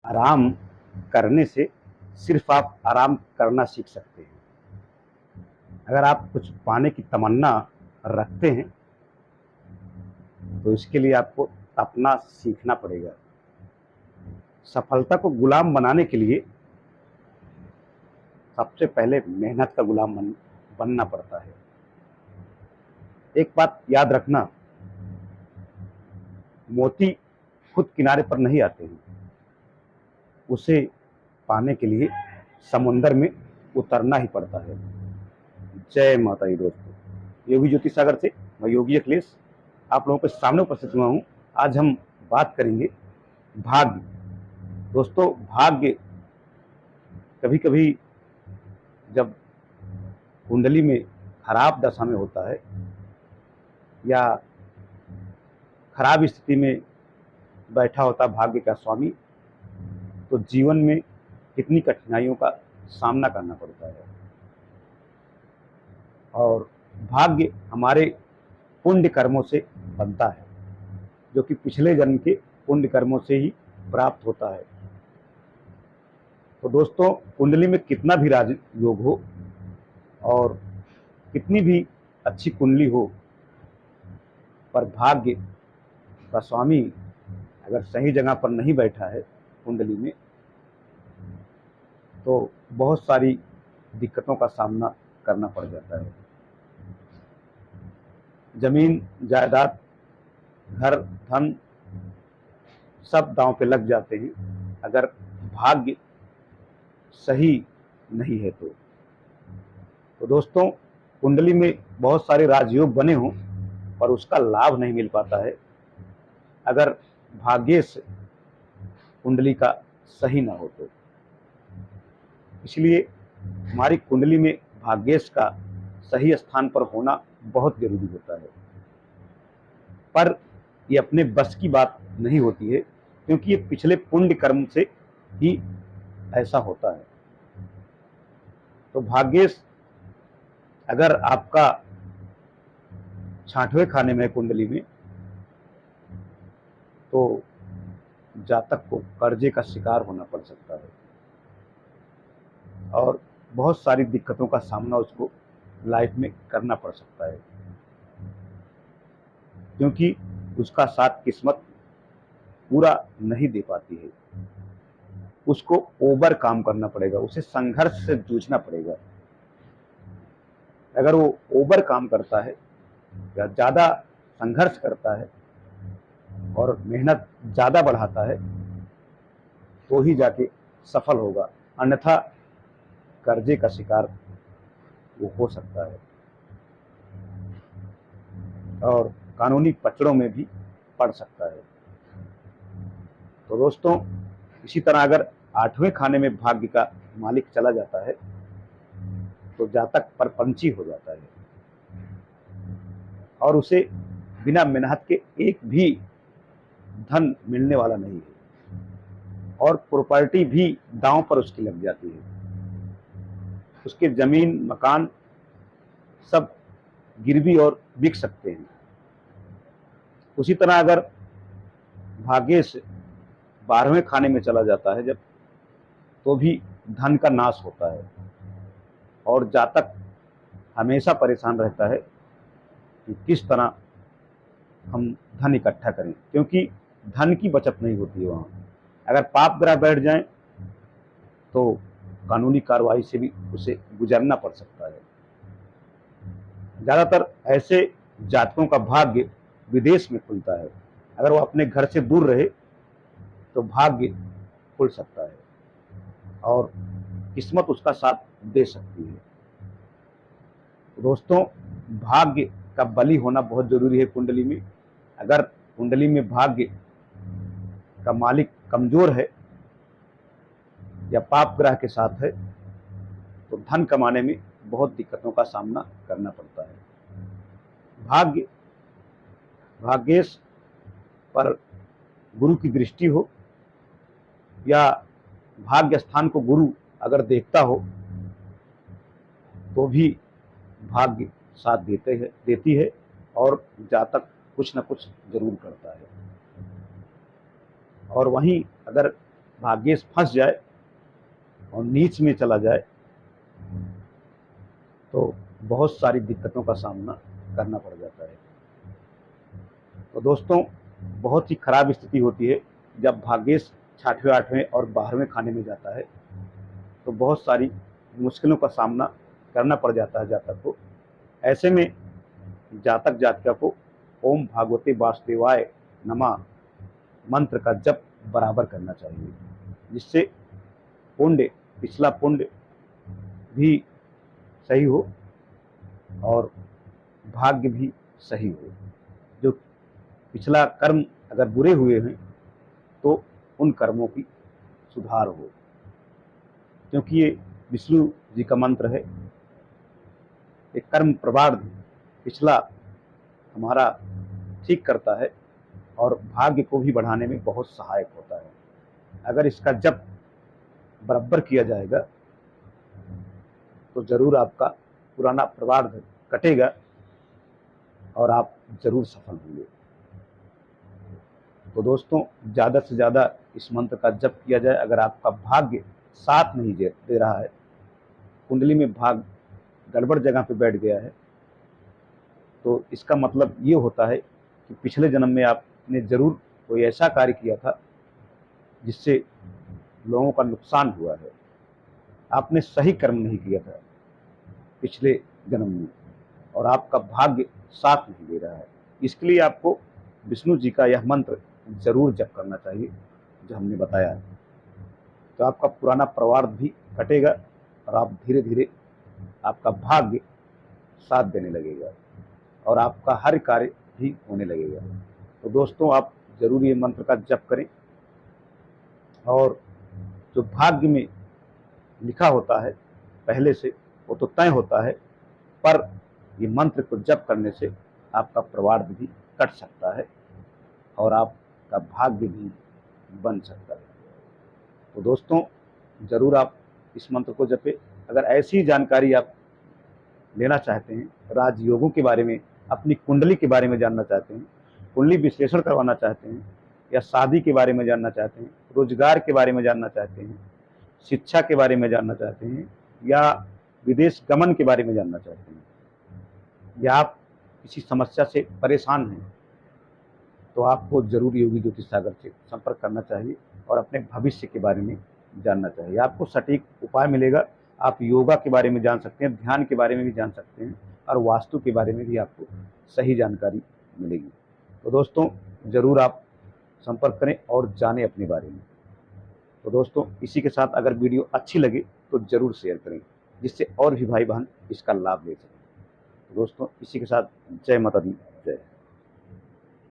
आराम करने से सिर्फ आप आराम करना सीख सकते हैं। अगर आप कुछ पाने की तमन्ना रखते हैं तो इसके लिए आपको तपना सीखना पड़ेगा। सफलता को गुलाम बनाने के लिए सबसे पहले मेहनत का गुलाम बनना पड़ता है। एक बात याद रखना, मोती खुद किनारे पर नहीं आते हैं, उसे पाने के लिए समुंदर में उतरना ही पड़ता है। जय माता दी दोस्तों, योगी ज्योति सागर से मैं योगी अखिलेश आप लोगों के सामने उपस्थित हुआ हूँ। आज हम बात करेंगे भाग्य। दोस्तों, भाग्य कभी कभी जब कुंडली में खराब दशा में होता है या खराब स्थिति में बैठा होता भाग्य का स्वामी, तो जीवन में कितनी कठिनाइयों का सामना करना पड़ता है। और भाग्य हमारे पुण्य कर्मों से बनता है, जो कि पिछले जन्म के पुण्य कर्मों से ही प्राप्त होता है। तो दोस्तों, कुंडली में कितना भी राजयोग हो और कितनी भी अच्छी कुंडली हो, पर भाग्य का स्वामी अगर सही जगह पर नहीं बैठा है कुंडली में, तो बहुत सारी दिक्कतों का सामना करना पड़ जाता है। जमीन जायदाद, घर, धन सब दांव पे लग जाते हैं अगर भाग्य सही नहीं है तो दोस्तों, कुंडली में बहुत सारे राजयोग बने हों पर उसका लाभ नहीं मिल पाता है अगर भाग्येश कुंडली का सही ना हो तो। इसलिए हमारी कुंडली में भाग्येश का सही स्थान पर होना बहुत जरूरी होता है। पर ये अपने बस की बात नहीं होती है, क्योंकि ये पिछले पुण्य कर्म से ही ऐसा होता है। तो भाग्येश अगर आपका 6वें खाने में कुंडली में, तो जातक को कर्जे का शिकार होना पड़ सकता है और बहुत सारी दिक्कतों का सामना उसको लाइफ में करना पड़ सकता है, क्योंकि उसका साथ किस्मत पूरा नहीं दे पाती है। उसको ओवर काम करना पड़ेगा, उसे संघर्ष से जूझना पड़ेगा। अगर वो ओवर काम करता है या ज़्यादा संघर्ष करता है और मेहनत ज़्यादा बढ़ाता है तो ही जाके सफल होगा, अन्यथा कर्जे का शिकार वो हो सकता है और कानूनी पचड़ों में भी पड़ सकता है। तो दोस्तों, इसी तरह अगर 8वें खाने में भाग्य का मालिक चला जाता है तो जातक परपंची हो जाता है और उसे बिना मेहनत के एक भी धन मिलने वाला नहीं है और प्रॉपर्टी भी दांव पर उसकी लग जाती है। उसके जमीन मकान सब गिरवी और बिक सकते हैं। उसी तरह अगर भाग्येश 12वें खाने में चला जाता है जब, तो भी धन का नाश होता है और जातक हमेशा परेशान रहता है कि किस तरह हम धन इकट्ठा करें, क्योंकि धन की बचत नहीं होती है वहाँ। अगर पाप ग्रह बैठ जाए तो कानूनी कार्रवाई से भी उसे गुजरना पड़ सकता है। ज़्यादातर ऐसे जातकों का भाग्य विदेश में खुलता है। अगर वो अपने घर से दूर रहे तो भाग्य खुल सकता है और किस्मत उसका साथ दे सकती है। तो दोस्तों, भाग्य का बली होना बहुत जरूरी है कुंडली में। अगर कुंडली में भाग्य का मालिक कमजोर है या पाप ग्रह के साथ है तो धन कमाने में बहुत दिक्कतों का सामना करना पड़ता है। भाग्येश पर गुरु की दृष्टि हो या भाग्य स्थान को गुरु अगर देखता हो तो भी भाग्य साथ देती है और जातक कुछ न कुछ जरूर करता है। और वहीं अगर भाग्येश फंस जाए और नीच में चला जाए तो बहुत सारी दिक्कतों का सामना करना पड़ जाता है। तो दोस्तों, बहुत ही खराब स्थिति होती है जब भाग्येश 6वें 8वें और 12वें खाने में जाता है, तो बहुत सारी मुश्किलों का सामना करना पड़ जाता है जातक को। ऐसे में जातक जातिका को ओम भागवते वासुदेवाय नमः मंत्र का जप बराबर करना चाहिए, जिससे पुण्य, पिछला पुण्य भी सही हो और भाग्य भी सही हो। जो पिछला कर्म अगर बुरे हुए हैं तो उन कर्मों की सुधार हो, क्योंकि ये विष्णु जी का मंत्र है। एक कर्म प्रवार्ध पिछला हमारा ठीक करता है और भाग्य को भी बढ़ाने में बहुत सहायक होता है। अगर इसका जप बराबर किया जाएगा तो जरूर आपका पुराना प्रवार्ध कटेगा और आप जरूर सफल होंगे। तो दोस्तों, ज़्यादा से ज़्यादा इस मंत्र का जप किया जाए। अगर आपका भाग्य साथ नहीं दे रहा है, कुंडली में भाग गड़बड़ जगह पे बैठ गया है, तो इसका मतलब ये होता है कि पिछले जन्म में आपने जरूर कोई ऐसा कार्य किया था जिससे लोगों का नुकसान हुआ है। आपने सही कर्म नहीं किया था पिछले जन्म में और आपका भाग्य साथ नहीं दे रहा है। इसके लिए आपको विष्णु जी का यह मंत्र जरूर जप करना चाहिए जो हमने बताया है। तो आपका पुराना प्रवार्ध भी कटेगा और आप धीरे धीरे आपका भाग्य साथ देने लगेगा और आपका हर कार्य भी होने लगेगा। तो दोस्तों, आप जरूर ये मंत्र का जप करें। और जो भाग्य में लिखा होता है पहले से, वो तो तय होता है, पर ये मंत्र को जप करने से आपका प्रवार्ध भी कट सकता है और आपका भाग्य भी बन सकता है। तो दोस्तों, जरूर आप इस मंत्र को जपें। अगर ऐसी जानकारी आप लेना चाहते हैं, राजयोगों के बारे में, अपनी कुंडली के बारे में जानना चाहते हैं, कुंडली विश्लेषण करवाना चाहते हैं, या शादी के बारे में जानना चाहते हैं, रोजगार के बारे में जानना चाहते हैं, शिक्षा के बारे में जानना चाहते हैं, या विदेश गमन के बारे में जानना चाहते हैं, या आप किसी समस्या से परेशान हैं, तो आपको जरूर योगी ज्योतिष सागर से संपर्क करना चाहिए और अपने भविष्य के बारे में जानना चाहिए। आपको सटीक उपाय मिलेगा। आप योगा के बारे में जान सकते हैं, ध्यान के बारे में भी जान सकते हैं और वास्तु के बारे में भी आपको सही जानकारी मिलेगी। तो दोस्तों, ज़रूर आप संपर्क करें और जानें अपने बारे में। तो दोस्तों, इसी के साथ अगर वीडियो अच्छी लगे तो ज़रूर शेयर करें, जिससे और भी भाई बहन इसका लाभ ले सकें। तो दोस्तों, इसी के साथ जय माता दी, जय।